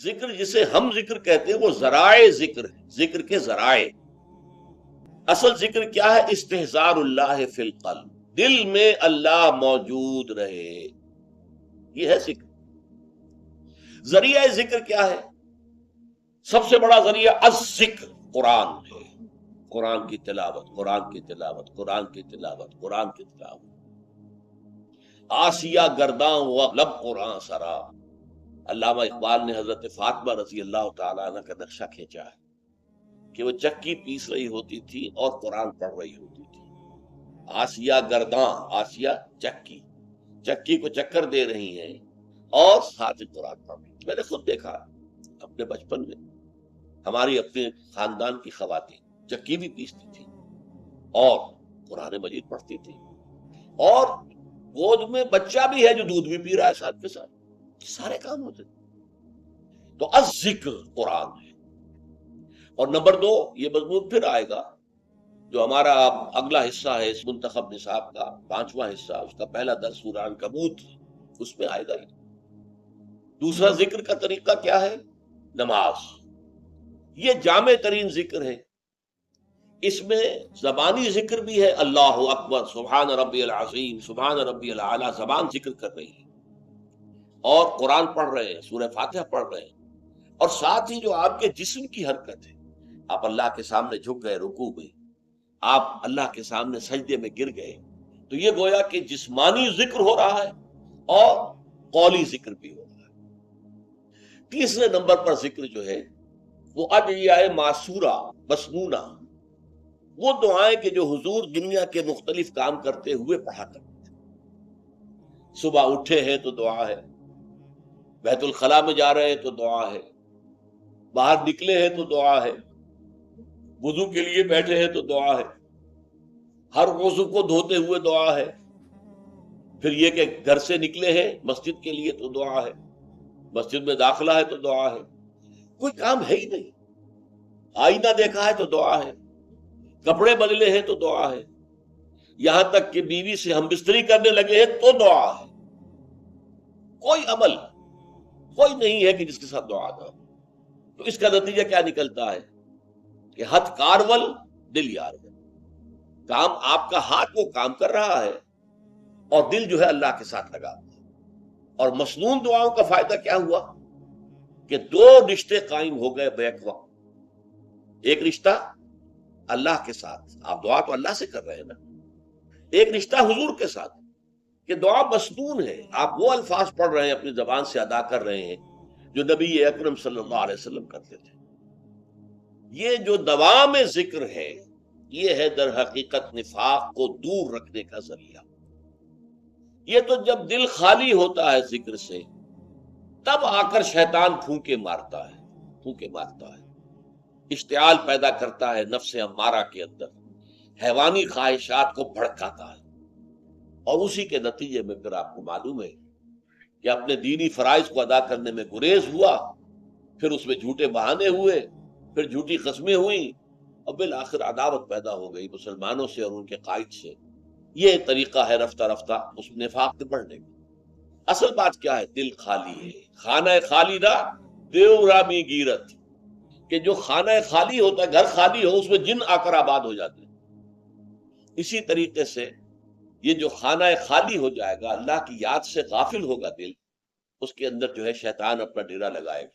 ذکر جسے ہم ذکر کہتے ہیں وہ ذرائع ذکر ہے، ذکر کے ذرائع۔ اصل ذکر کیا ہے؟ استحضار اللہ فی القلب، دل میں اللہ موجود رہے، یہ ہے ذکر۔ ذریعہ ذکر کیا ہے؟ سب سے بڑا ذریعہ الذکر قرآن ہے، قرآن کی تلاوت، قرآن کی تلاوت، قرآن کی تلاوت، قرآن کی تلاوت۔ آسیہ گرداں ہوا لب قرآن سرا، علامہ اقبال نے حضرت فاطمہ رضی اللہ تعالیٰ عنہ کا نقشہ کھینچا ہے کہ وہ چکی پیس رہی ہوتی تھی اور قرآن پڑھ رہی ہوتی تھی۔ آسیہ گرداں، آسیہ چکی، چکی کو چکر دے رہی ہیں اور ساتھ قرآن پڑھ رہی ہیں۔ میں نے خود دیکھا اپنے بچپن میں، ہماری اپنے خاندان کی خواتین چکی بھی پیستی تھی اور قرآن مجید پڑھتی تھی، اور گود میں بچہ بھی ہے جو دودھ بھی پی رہا ہے ساتھ کے ساتھ، سارے کام ہوتے تھے۔ تو الذکر قرآن ہے۔ اور نمبر 2، یہ مضمون پھر آئے گا جو ہمارا اگلا حصہ ہے اس منتخب نصاب کا، 5واں حصہ، اس کا پہلا درس سورہ عنکبوت، اس میں آئے گا یہ۔ دوسرا ذکر کا طریقہ کیا ہے؟ نماز۔ یہ جامع ترین ذکر ہے، اس میں زبانی ذکر بھی ہے، اللہ اکبر، سبحان ربی العظیم، سبحان ربی الاعلیٰ، زبان ذکر کر رہی ہے، اور قرآن پڑھ رہے ہیں، سورہ فاتحہ پڑھ رہے ہیں، اور ساتھ ہی جو آپ کے جسم کی حرکت ہے، آپ اللہ کے سامنے جھک گئے رکوع میں، آپ اللہ کے سامنے سجدے میں گر گئے، تو یہ گویا کہ جسمانی ذکر ہو رہا ہے اور قولی ذکر بھی ہو رہا ہے۔ تیسرے نمبر پر ذکر جو ہے وہ ادعیہ معصورہ مسنونہ، وہ دعائیں کہ جو حضور دنیا کے مختلف کام کرتے ہوئے پڑھا کرتے تھے۔ صبح اٹھے ہیں تو دعا ہے، بیت الخلاء میں جا رہے ہیں تو دعا ہے، باہر نکلے ہیں تو دعا ہے، وضو کے لیے بیٹھے ہیں تو دعا ہے، ہر وضو کو دھوتے ہوئے دعا ہے، پھر یہ کہ گھر سے نکلے ہیں مسجد کے لیے تو دعا ہے، مسجد میں داخلہ ہے تو دعا ہے، کوئی کام ہے ہی نہیں، آئینہ دیکھا ہے تو دعا ہے، کپڑے بدلے ہیں تو دعا ہے، یہاں تک کہ بیوی سے ہم بستری کرنے لگے ہیں تو دعا ہے۔ کوئی عمل کوئی نہیں ہے کہ جس کے ساتھ دعا نہ ہو۔ تو اس کا نتیجہ کیا نکلتا ہے کہ ہتھ کارول دل یار ہے، کام آپ کا ہاتھ وہ کام کر رہا ہے اور دل جو ہے اللہ کے ساتھ لگا ہوا ہے۔ اور مسنون دعاؤں کا فائدہ کیا ہوا کہ 2 رشتے قائم ہو گئے بیک وقت۔ ایک رشتہ اللہ کے ساتھ، آپ دعا تو اللہ سے کر رہے ہیں نا، ایک رشتہ حضور کے ساتھ کہ دعا مسنون ہے، آپ وہ الفاظ پڑھ رہے ہیں، اپنی زبان سے ادا کر رہے ہیں جو نبی اکرم صلی اللہ علیہ وسلم کرتے تھے۔ یہ جو دوام ذکر ہے، یہ ہے در حقیقت نفاق کو دور رکھنے کا ذریعہ۔ یہ تو جب دل خالی ہوتا ہے ذکر سے، تب آ کر شیطان پھونکے مارتا ہے، اشتعال پیدا کرتا ہے نفس امارہ کے اندر، حیوانی خواہشات کو بھڑکاتا ہے، اور اسی کے نتیجے میں پھر آپ کو معلوم ہے کہ اپنے دینی فرائض کو ادا کرنے میں گریز ہوا، پھر اس میں جھوٹے بہانے ہوئے، پھر جھوٹی قسمیں ہوئیں، اور بالآخر عداوت پیدا ہو گئی مسلمانوں سے اور ان کے قائد سے۔ یہ طریقہ ہے رفتہ رفتہ اس نفاق کے بڑھنے کا۔ اصل بات کیا ہے؟ دل خالی ہے، خانہ خالی نہ دیو رامی گیرت، کہ جو خانہ خالی ہوتا ہے، گھر خالی ہو، اس میں جن آ کر آباد ہو جاتے ہیں۔ اسی طریقے سے یہ جو خانہ خالی ہو جائے گا، اللہ کی یاد سے غافل ہوگا دل، اس کے اندر جو ہے شیطان اپنا ڈیرا لگائے گا،